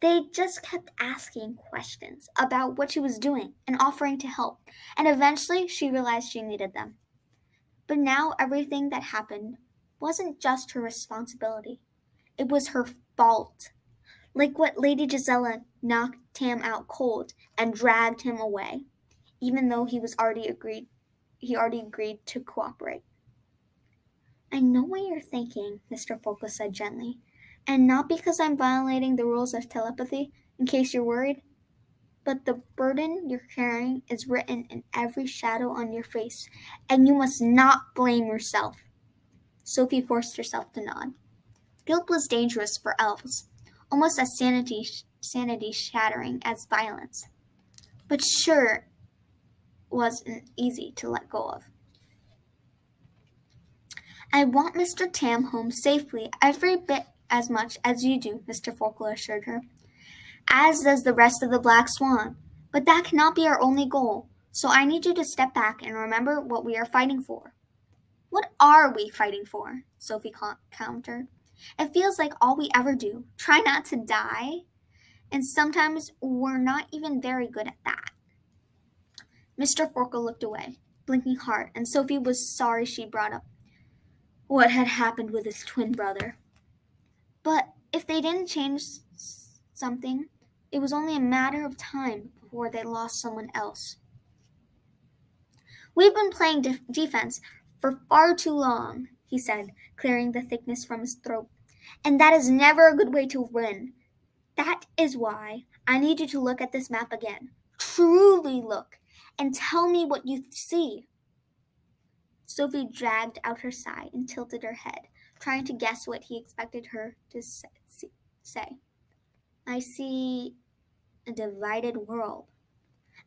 They just kept asking questions about what she was doing and offering to help, and eventually she realized she needed them. But now everything that happened wasn't just her responsibility, it was her fault. Like what Lady Gisela knocked Tam out cold and dragged him away, even though he already agreed to cooperate. I know what you're thinking, Mr. Folka said gently, and not because I'm violating the rules of telepathy, in case you're worried, but the burden you're carrying is written in every shadow on your face, and you must not blame yourself. Sophie forced herself to nod. Guilt was dangerous for elves, almost as sanity shattering as violence, but sure wasn't easy to let go of. I want Mr. Tam home safely every bit as much as you do, Mr. Folklore assured her, as does the rest of the Black Swan. But that cannot be our only goal, so I need you to step back and remember what we are fighting for. What are we fighting for? Sophie countered. It feels like all we ever do. Try not to die, and sometimes we're not even very good at that. Mr. Forkle looked away, blinking hard, and Sophie was sorry she brought up what had happened with his twin brother. But if they didn't change something, it was only a matter of time before they lost someone else. We've been playing defense for far too long, he said, clearing the thickness from his throat. And that is never a good way to win. That is why I need you to look at this map again. Truly look, and tell me what you see. Sophie dragged out her sigh and tilted her head, trying to guess what he expected her to say. I see a divided world.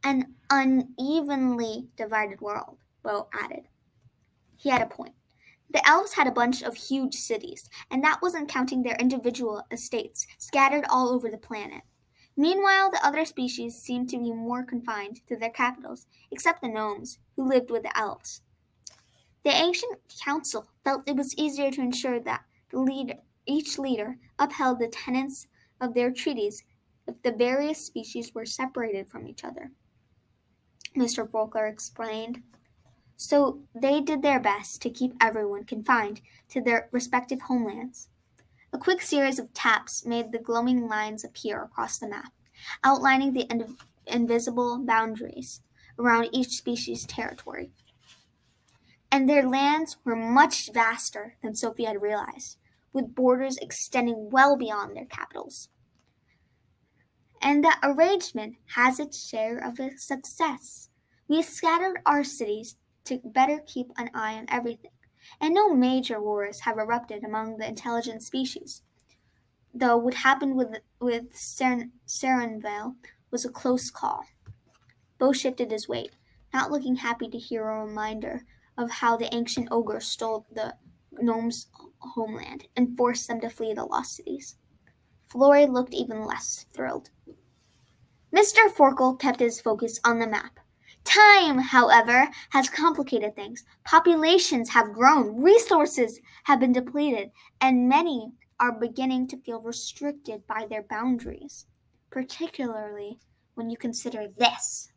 An unevenly divided world, Bo added. He had a point. The elves had a bunch of huge cities, and that wasn't counting their individual estates scattered all over the planet. Meanwhile, the other species seemed to be more confined to their capitals, except the gnomes, who lived with the elves. The ancient council felt it was easier to ensure that each leader upheld the tenets of their treaties if the various species were separated from each other. Mr. Folker explained. So they did their best to keep everyone confined to their respective homelands. A quick series of taps made the glowing lines appear across the map, outlining the invisible boundaries around each species' territory. And their lands were much vaster than Sophie had realized, with borders extending well beyond their capitals. And that arrangement has its share of success. We scattered our cities to better keep an eye on everything, and no major wars have erupted among the intelligent species. Though what happened with Serenvale was a close call. Bo shifted his weight, not looking happy to hear a reminder of how the ancient ogre stole the gnomes' homeland and forced them to flee the lost cities. Florrie looked even less thrilled. Mr. Forkle kept his focus on the map. Time, however, has complicated things. Populations have grown, resources have been depleted, and many are beginning to feel restricted by their boundaries, particularly when you consider this.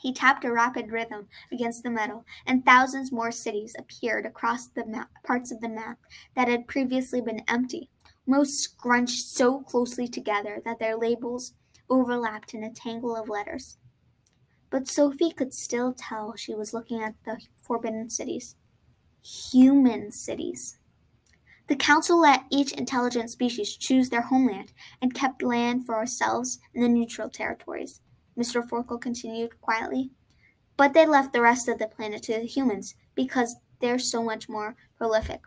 He tapped a rapid rhythm against the metal, and thousands more cities appeared across the parts of the map that had previously been empty, most scrunched so closely together that their labels overlapped in a tangle of letters. But Sophie could still tell she was looking at the forbidden cities. Human cities. The council let each intelligent species choose their homeland and kept land for ourselves in the neutral territories, Mr. Forkle continued quietly. But they left the rest of the planet to the humans because they're so much more prolific.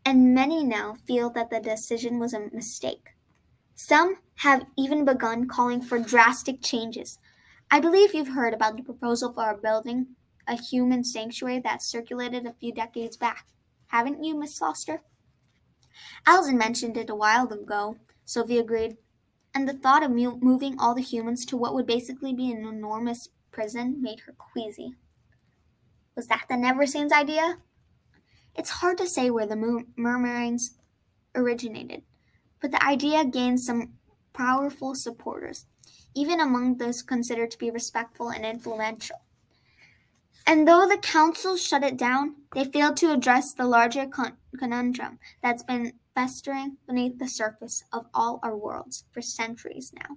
And many now feel that the decision was a mistake. Some have even begun calling for drastic changes. I believe you've heard about the proposal for building a human sanctuary that circulated a few decades back. Haven't you, Miss Foster? Alison mentioned it a while ago, Sophie agreed, and the thought of moving all the humans to what would basically be an enormous prison made her queasy. Was that the Neverseens idea? It's hard to say where the murmurings originated, But the idea gained some powerful supporters, even among those considered to be respectful and influential. And though the council shut it down, they failed to address the larger conundrum that's been festering beneath the surface of all our worlds for centuries now.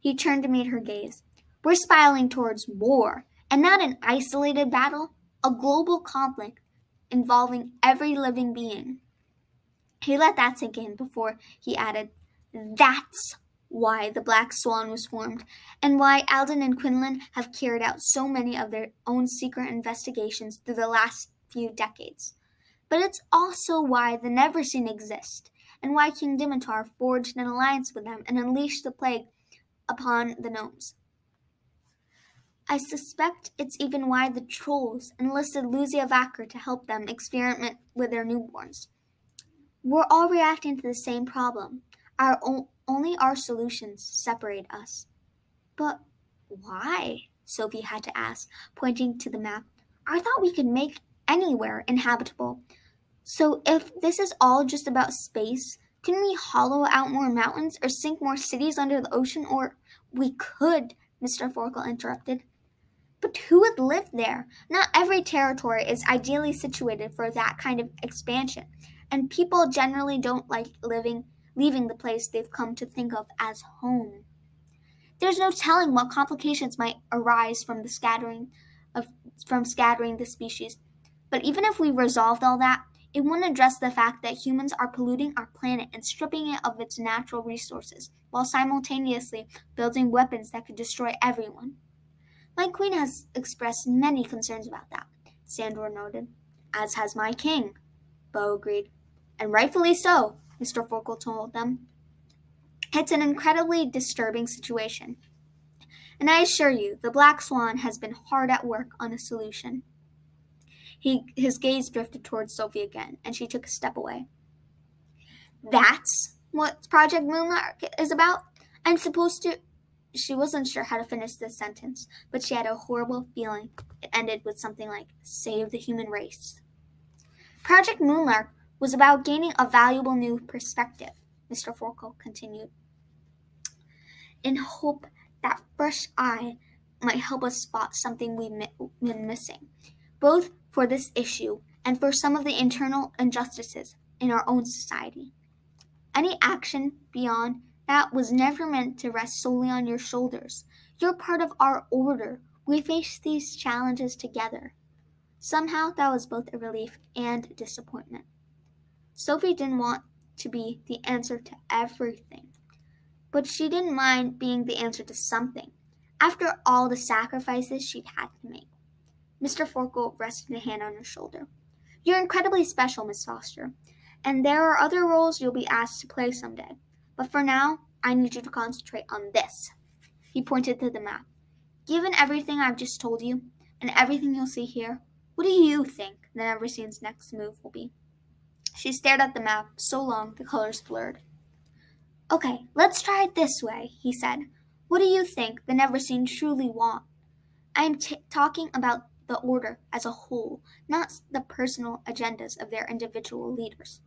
He turned to meet her gaze. We're spiraling towards war, and not an isolated battle, a global conflict involving every living being. He let that sink in before he added, That's why the Black Swan was formed, and why Alden and Quinlan have carried out so many of their own secret investigations through the last few decades. But it's also why the Neverseen exist, and why King Dimitar forged an alliance with them and unleashed the plague upon the gnomes. I suspect it's even why the trolls enlisted Lucia Vacker to help them experiment with their newborns. We're all reacting to the same problem. Only our solutions separate us. But why? Sophie had to ask, pointing to the map. I thought we could make anywhere inhabitable. So if this is all just about space, can we hollow out more mountains or sink more cities under the ocean? Or we could, Mr. Forkel interrupted. But who would live there? Not every territory is ideally situated for that kind of expansion, and people generally don't like leaving the place they've come to think of as home. There's no telling what complications might arise from scattering the species. But even if we resolved all that, it wouldn't address the fact that humans are polluting our planet and stripping it of its natural resources, while simultaneously building weapons that could destroy everyone. My queen has expressed many concerns about that, Sandor noted. As has my king, Bo agreed. And rightfully so, Mr. Forkel told them. It's an incredibly disturbing situation. And I assure you, the Black Swan has been hard at work on a solution. His gaze drifted towards Sophie again, and she took a step away. That's what Project Moonlark is about? I'm supposed to... She wasn't sure how to finish this sentence, but she had a horrible feeling it ended with something like, save the human race. Project Moonlark was about gaining a valuable new perspective, Mr. Forkel continued, in hope that fresh eye might help us spot something we've been missing, both for this issue and for some of the internal injustices in our own society. Any action beyond that was never meant to rest solely on your shoulders. You're part of our order. We face these challenges together. Somehow that was both a relief and disappointment. Sophie didn't want to be the answer to everything, but she didn't mind being the answer to something, after all the sacrifices she'd had to make. Mr. Forkel rested a hand on her shoulder. You're incredibly special, Miss Foster, and there are other roles you'll be asked to play someday. But for now, I need you to concentrate on this. He pointed to the map. Given everything I've just told you, and everything you'll see here, what do you think the Neverseen's next move will be? She stared at the map so long the colors blurred. Okay, let's try it this way, he said. What do you think the Neverseen truly want? I'm talking about the order as a whole, not the personal agendas of their individual leaders.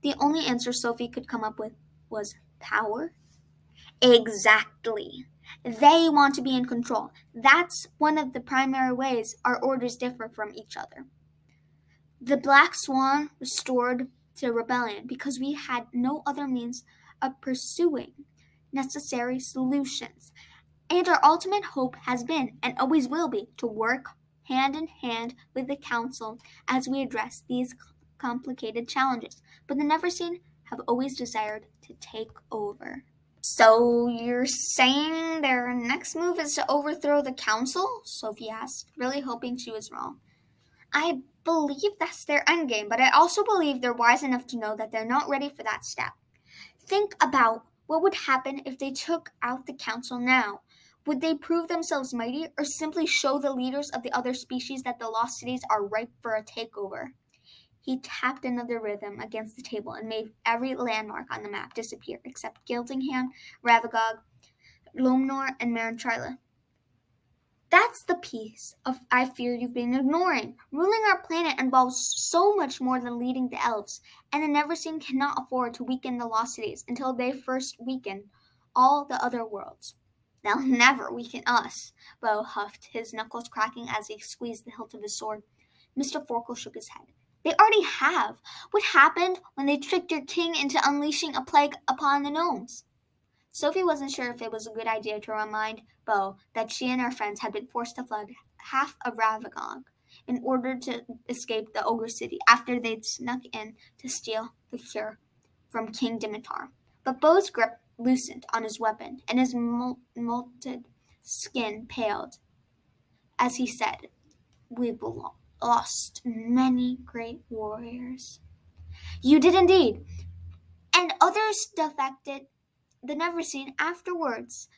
The only answer Sophie could come up with was power. Exactly. They want to be in control. That's one of the primary ways our orders differ from each other. The Black Swan restored to rebellion because we had no other means of pursuing necessary solutions. And our ultimate hope has been, and always will be, to work hand in hand with the Council as we address these complicated challenges. But the Neverseen have always desired to take over. So you're saying their next move is to overthrow the Council? Sophie asked, really hoping she was wrong. I believe that's their endgame, but I also believe they're wise enough to know that they're not ready for that step. Think about what would happen if they took out the Council now. Would they prove themselves mighty, or simply show the leaders of the other species that the lost cities are ripe for a takeover? He tapped another rhythm against the table and made every landmark on the map disappear except Gildingham, Ravagog, Lomnor, and Marantrila. That's the piece of I fear you've been ignoring. Ruling our planet involves so much more than leading the elves, and the Neverseen cannot afford to weaken the lost cities until they first weaken all the other worlds. They'll never weaken us, Bo huffed, his knuckles cracking as he squeezed the hilt of his sword. Mr. Forkle shook his head. They already have. What happened when they tricked your king into unleashing a plague upon the gnomes? Sophie wasn't sure if it was a good idea to remind Bo that she and her friends had been forced to flood half of Ravagog in order to escape the ogre city after they'd snuck in to steal the cure from King Dimitar. But Bo's grip loosened on his weapon, and his molted skin paled as he said, "We've lost many great warriors." "You did indeed, and others defected the Neverseen afterwards.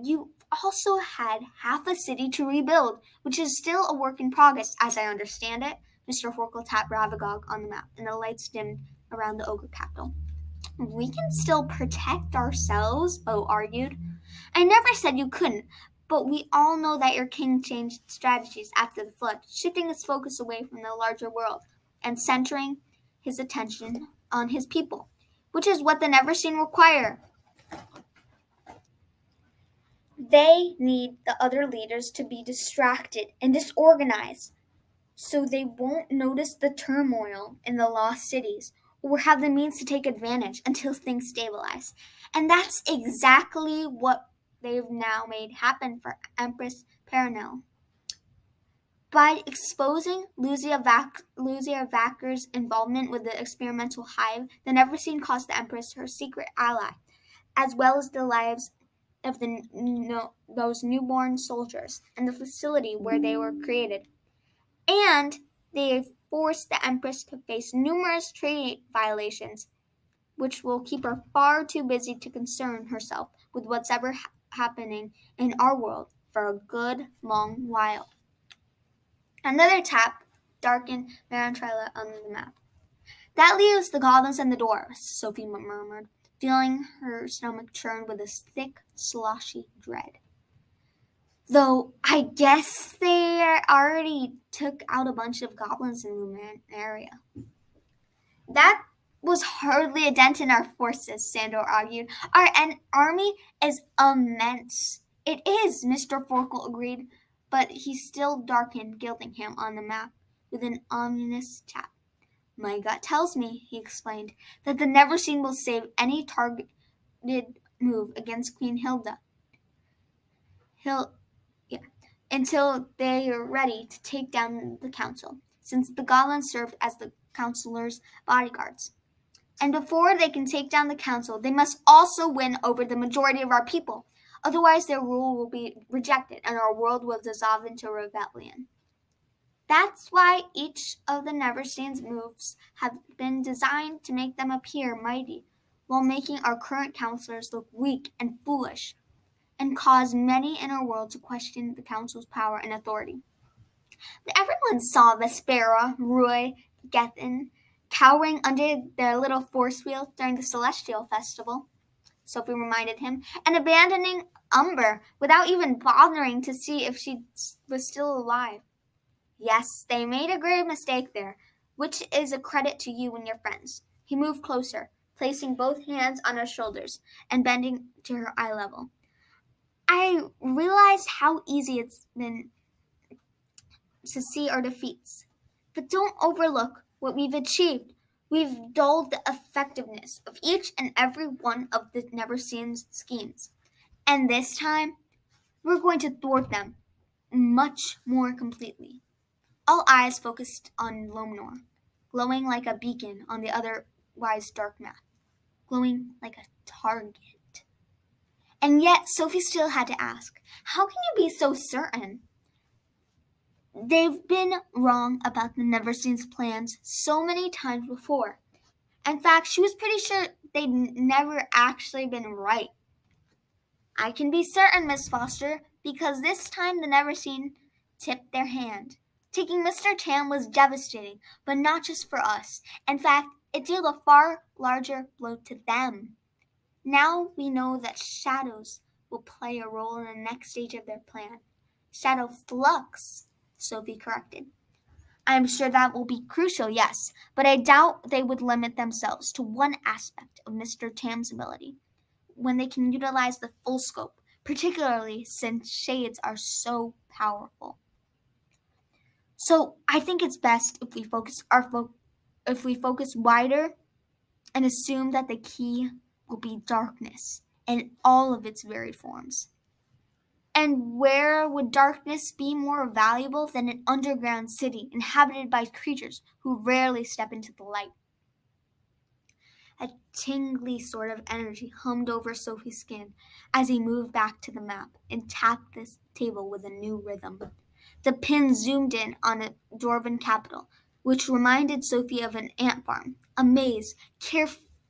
You also had half a city to rebuild, which is still a work in progress, as I understand it." Mr. Forkle tapped Ravagog on the map, and the lights dimmed around the ogre capital. "We can still protect ourselves," Bo argued. "I never said you couldn't, but we all know that your king changed strategies after the flood, shifting his focus away from the larger world and centering his attention on his people, which is what the Neverseen require. They need the other leaders to be distracted and disorganized so they won't notice the turmoil in the lost cities or have the means to take advantage until things stabilize. And that's exactly what they've now made happen for Empress Perenelle. By exposing Lucia Vacker's involvement with the experimental hive, the Neverseen cost the Empress her secret ally, as well as the lives of those newborn soldiers and the facility where they were created. And they forced the Empress to face numerous treaty violations, which will keep her far too busy to concern herself with what's ever happening in our world for a good long while. Another tap darkened Marantrella on the map. "That leaves the goblins and the dwarves," Sophie murmured, feeling her stomach churn with a thick, sloshy dread. "Though I guess they already took out a bunch of goblins in the area." "That was hardly a dent in our forces," Sandor argued. "Our army is immense." "It is," Mr. Forkle agreed, but he still darkened Gildingham on the map with an ominous tap. "My gut tells me," he explained, "that the Neverseen will save any targeted move against Queen Hilda until they are ready to take down the council, since the goblins served as the councilors' bodyguards. And before they can take down the council, they must also win over the majority of our people. Otherwise, their rule will be rejected, and our world will dissolve into rebellion. That's why each of the Neverseen's moves have been designed to make them appear mighty, while making our current counselors look weak and foolish, and cause many in our world to question the council's power and authority." But everyone saw Vespera, Roy, Gethin cowering under their little force wheel during the Celestial Festival, Sophie reminded him, and abandoning Umber without even bothering to see if she was still alive. "Yes, they made a grave mistake there, which is a credit to you and your friends." He moved closer, placing both hands on her shoulders and bending to her eye level. "I realized how easy it's been to see our defeats, but don't overlook what we've achieved. We've dulled the effectiveness of each and every one of the Neverseen's schemes, and this time we're going to thwart them much more completely." All eyes focused on Lomnor, glowing like a beacon on the otherwise dark map, glowing like a target. And yet Sophie still had to ask, "How can you be so certain?" They've been wrong about the Neverseen's plans so many times before. In fact, she was pretty sure they'd never actually been right. "I can be certain, Miss Foster, because this time the Neverseen tipped their hand. Taking Mr. Tam was devastating, but not just for us. In fact, it dealt a far larger blow to them. Now we know that shadows will play a role in the next stage of their plan. Shadow flux, Sophie corrected. I'm sure that will be crucial, yes, but I doubt they would limit themselves to one aspect of Mr. Tam's ability when they can utilize the full scope, particularly since shades are so powerful. So I think it's best if we focus wider and assume that the key will be darkness in all of its varied forms. And where would darkness be more valuable than an underground city inhabited by creatures who rarely step into the light? A tingly sort of energy hummed over Sophie's skin as he moved back to the map and tapped the table with a new rhythm. The pin zoomed in on a dwarven capital, which reminded Sophie of an ant farm, a maze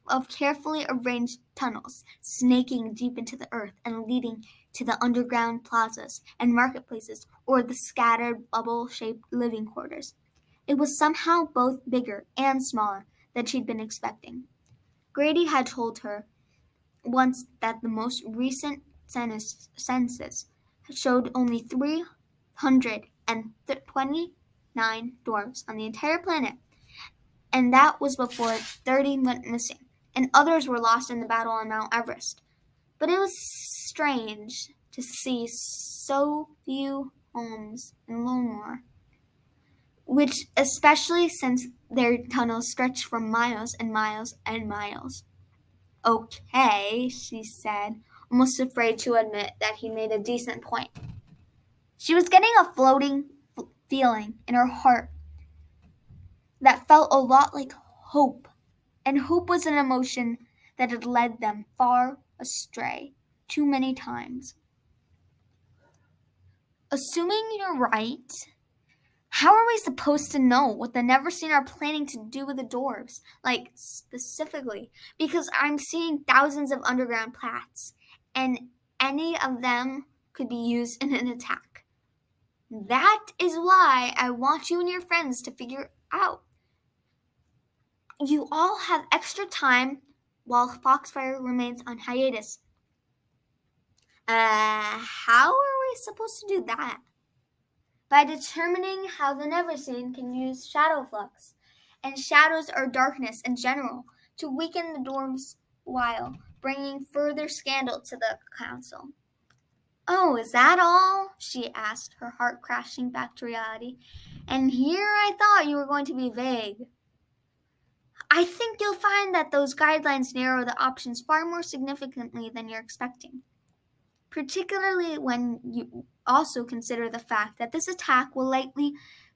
of carefully arranged tunnels snaking deep into the earth and leading to the underground plazas and marketplaces or the scattered bubble-shaped living quarters. It was somehow both bigger and smaller than she'd been expecting. Grady had told her once that the most recent census showed only 329 dwarves on the entire planet, and that was before 30 went missing, and others were lost in the battle on Mount Everest. But it was strange to see so few homes in Lonmore, which especially since their tunnels stretched for miles and miles and miles. Okay, she said, almost afraid to admit that he made a decent point. She was getting a floating feeling in her heart that felt a lot like hope, and hope was an emotion that had led them far astray too many times. Assuming you're right, how are we supposed to know what the Neverseen are planning to do with the dwarves? Like, specifically, because I'm seeing thousands of underground paths, and any of them could be used in an attack. That is why I want you and your friends to figure out. You all have extra time while Foxfire remains on hiatus. How are we supposed to do that? By determining how the Neverseen can use shadow flux, and shadows are darkness in general, to weaken the dwarves while bringing further scandal to the council. Oh, is that all? She asked, her heart crashing back to reality. And here I thought you were going to be vague. I think you'll find that those guidelines narrow the options far more significantly than you're expecting, particularly when you also consider the fact that this attack will likely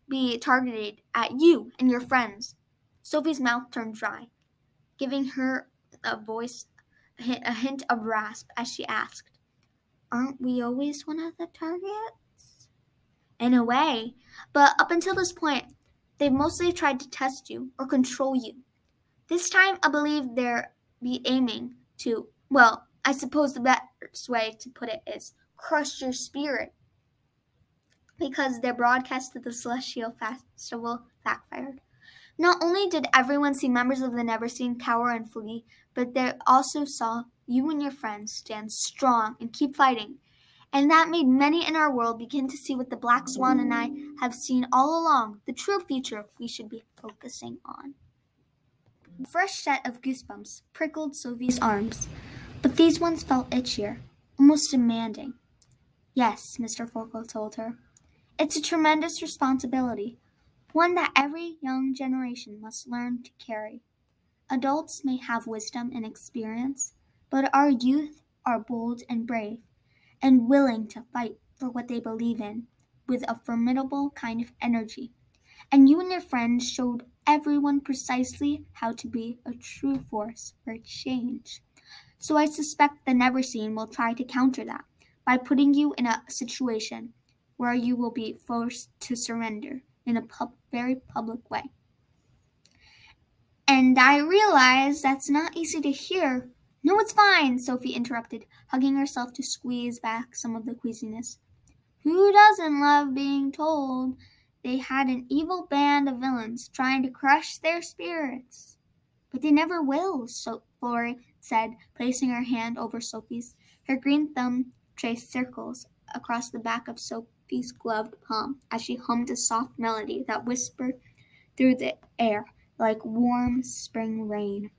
be targeted at you and your friends. Sophie's mouth turned dry, giving her a hint of rasp as she asked, Aren't we always one of the targets? In a way, but up until this point, they've mostly tried to test you or control you. This time, I believe they'll be aiming to, well, I suppose the best way to put it is crush your spirit, because their broadcast to the Celestial Festival backfired. Not only did everyone see members of the Neverseen cower and flee, but they also saw you and your friends stand strong and keep fighting. And that made many in our world begin to see what the Black Swan and I have seen all along, the true future we should be focusing on. A fresh set of goosebumps prickled Sophie's arms, but these ones felt itchier, almost demanding. Yes, Mr. Forkle told her. It's a tremendous responsibility, one that every young generation must learn to carry. Adults may have wisdom and experience, but our youth are bold and brave, and willing to fight for what they believe in with a formidable kind of energy. And you and your friends showed everyone precisely how to be a true force for change. So I suspect the Neverseen will try to counter that by putting you in a situation where you will be forced to surrender in a very public way. And I realize that's not easy to hear. No, it's fine, Sophie interrupted, hugging herself to squeeze back some of the queasiness. Who doesn't love being told they had an evil band of villains trying to crush their spirits? But they never will, Florrie said, placing her hand over Sophie's. Her green thumb traced circles across the back of Sophie's gloved palm as she hummed a soft melody that whispered through the air like warm spring rain.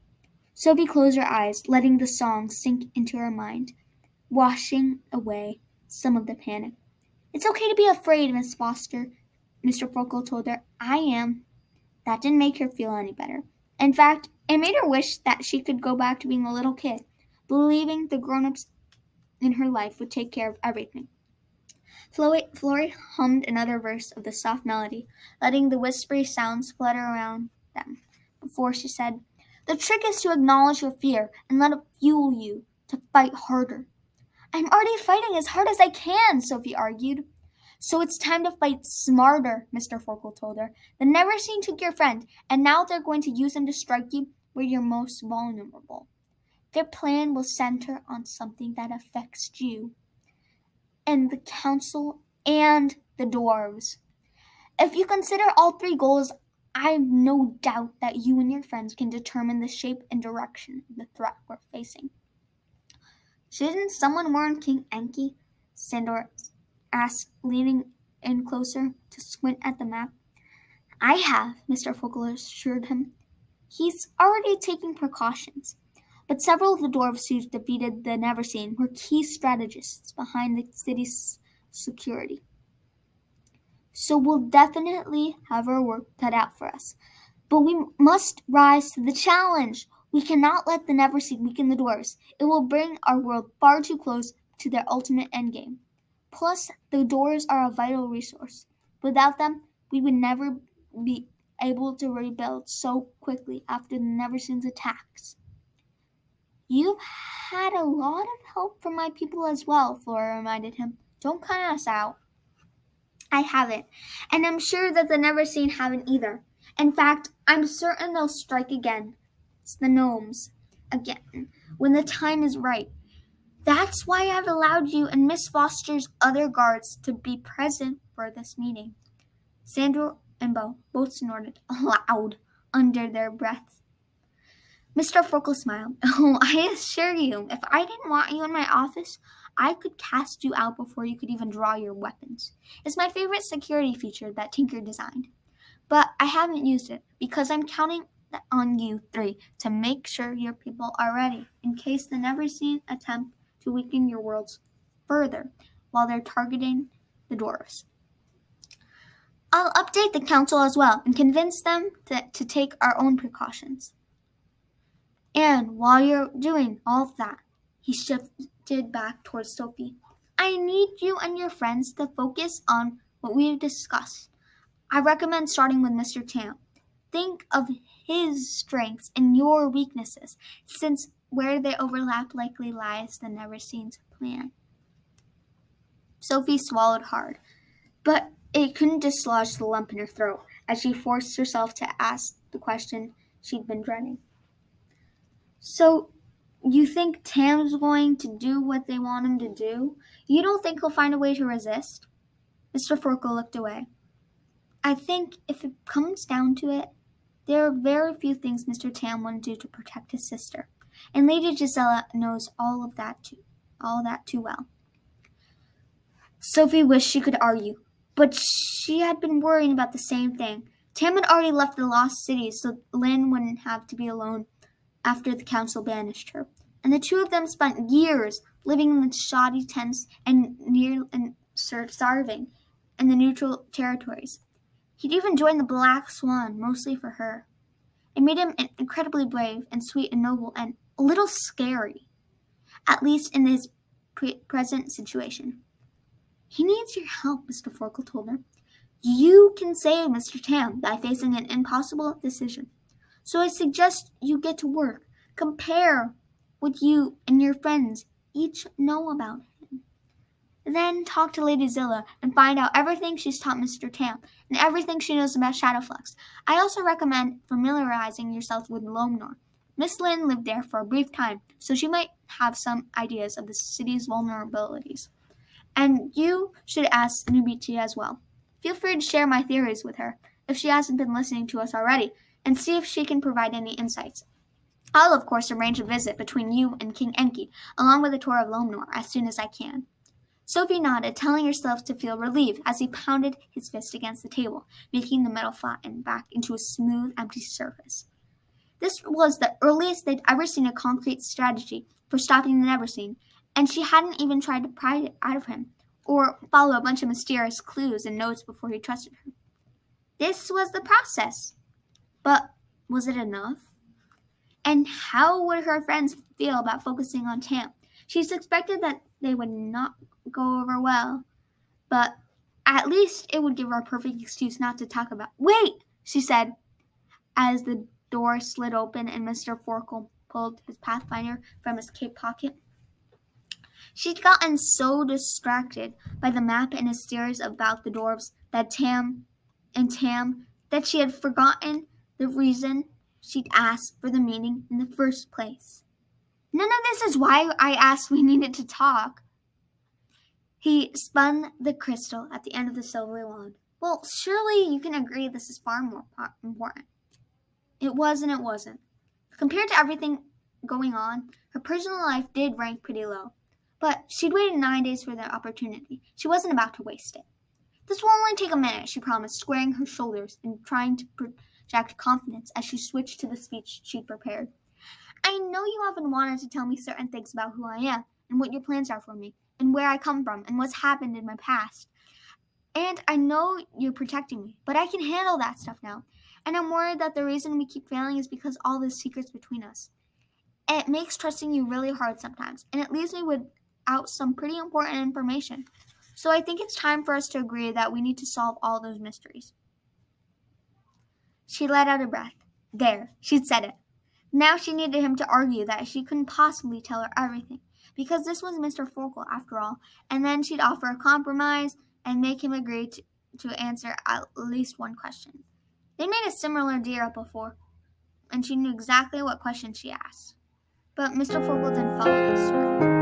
Sophie closed her eyes, letting the song sink into her mind, washing away some of the panic. "It's okay to be afraid, Miss Foster," Mr. Forkle told her. "I am." That didn't make her feel any better. In fact, it made her wish that she could go back to being a little kid, believing the grown-ups in her life would take care of everything. Florrie hummed another verse of the soft melody, letting the whispery sounds flutter around them, before she said, "The trick is to acknowledge your fear and let it fuel you to fight harder." "I'm already fighting as hard as I can," Sophie argued. "So it's time to fight smarter," Mr. Forkle told her. "The Neverseen took your friend, and now they're going to use him to strike you where you're most vulnerable. Their plan will center on something that affects you and the council and the dwarves. If you consider all three goals, I've no doubt that you and your friends can determine the shape and direction of the threat we're facing." "Shouldn't someone warn King Enki?" Sandor asked, leaning in closer to squint at the map. "I have," Mr. Fogel assured him. "He's already taking precautions. But several of the dwarves who defeated the Neverseen were key strategists behind the city's security. So we'll definitely have our work cut out for us. But we must rise to the challenge. We cannot let the Neverseen weaken the dwarves. It will bring our world far too close to their ultimate endgame. Plus, the dwarves are a vital resource. Without them, we would never be able to rebuild so quickly after the Neverseen's attacks." "You've had a lot of help from my people as well," Flora reminded him. "Don't cut us out." "I haven't, and I'm sure that the Neverseen haven't either. In fact, I'm certain they'll strike again. It's the gnomes. Again, when the time is right. That's why I've allowed you and Miss Foster's other guards to be present for this meeting." Sandor and Bo both snorted aloud under their breaths. Mr. Forkle smiled. "Oh, I assure you, if I didn't want you in my office, I could cast you out before you could even draw your weapons. It's my favorite security feature that Tinker designed. But I haven't used it because I'm counting on you three to make sure your people are ready in case the Neverseen attempt to weaken your worlds further while they're targeting the dwarves. I'll update the council as well and convince them to take our own precautions. And while you're doing all of that," he shifted back towards Sophie, "I need you and your friends to focus on what we've discussed. I recommend starting with Mr. Tam. Think of his strengths and your weaknesses, since where they overlap likely lies the Neverseen's plan." Sophie swallowed hard, but it couldn't dislodge the lump in her throat as she forced herself to ask the question she'd been dreading. "So, you think Tam's going to do what they want him to do? You don't think he'll find a way to resist?" Mr. Forkle looked away. "I think if it comes down to it, there are very few things Mr. Tam wouldn't do to protect his sister, and Lady Gisela knows all that too well." Sophie wished she could argue, but she had been worrying about the same thing. Tam had already left the Lost City, so Lynn wouldn't have to be alone after the council banished her, and the two of them spent years living in the shoddy tents and starving in the neutral territories. He'd even joined the Black Swan, mostly for her. It made him incredibly brave and sweet and noble and a little scary, at least in his present situation. "He needs your help," Mr. Forkle told her. "You can save Mr. Tam by facing an impossible decision. So I suggest you get to work. Compare what you and your friends each know about him. Then talk to Lady Zilla and find out everything she's taught Mr. Tam and everything she knows about Shadowflux. I also recommend familiarizing yourself with Lomnor. Miss Lynn lived there for a brief time, so she might have some ideas of the city's vulnerabilities. And you should ask Nubichi as well. Feel free to share my theories with her, if she hasn't been listening to us already, and see if she can provide any insights. I'll, of course, arrange a visit between you and King Enki, along with a tour of Lomnor, as soon as I can." Sophie nodded, telling herself to feel relieved as he pounded his fist against the table, making the metal flatten back into a smooth, empty surface. This was the earliest they'd ever seen a concrete strategy for stopping the Neverseen, and she hadn't even tried to pry it out of him, or follow a bunch of mysterious clues and notes before he trusted her. This was the process. But was it enough? And how would her friends feel about focusing on Tam? She suspected that they would not go over well, but at least it would give her a perfect excuse not to talk about. Wait, she said, as the door slid open and Mr. Forkle pulled his Pathfinder from his cape pocket. She'd gotten so distracted by the map and his stares about the dwarves that Tam that she had forgotten the reason she'd asked for the meeting in the first place. None of this is why I asked we needed to talk. He spun the crystal at the end of the silvery wand. Well, surely you can agree this is far more important. It was and it wasn't. Compared to everything going on, her personal life did rank pretty low. But she'd waited 9 days for the opportunity. She wasn't about to waste it. This will only take a minute, she promised, squaring her shoulders and trying to project confidence as she switched to the speech she'd prepared. I know you often wanted to tell me certain things about who I am and what your plans are for me and where I come from and what's happened in my past. And I know you're protecting me, but I can handle that stuff now. And I'm worried that the reason we keep failing is because all this secret's between us. It makes trusting you really hard sometimes, and it leaves me without some pretty important information. So I think it's time for us to agree that we need to solve all those mysteries. She let out a breath. There, she'd said it. Now she needed him to argue that she couldn't possibly tell her everything, because this was Mr. Forkle after all, and then she'd offer a compromise and make him agree to answer at least one question. They made a similar deal before, and she knew exactly what question she asked. But Mr. Forkle didn't follow this through.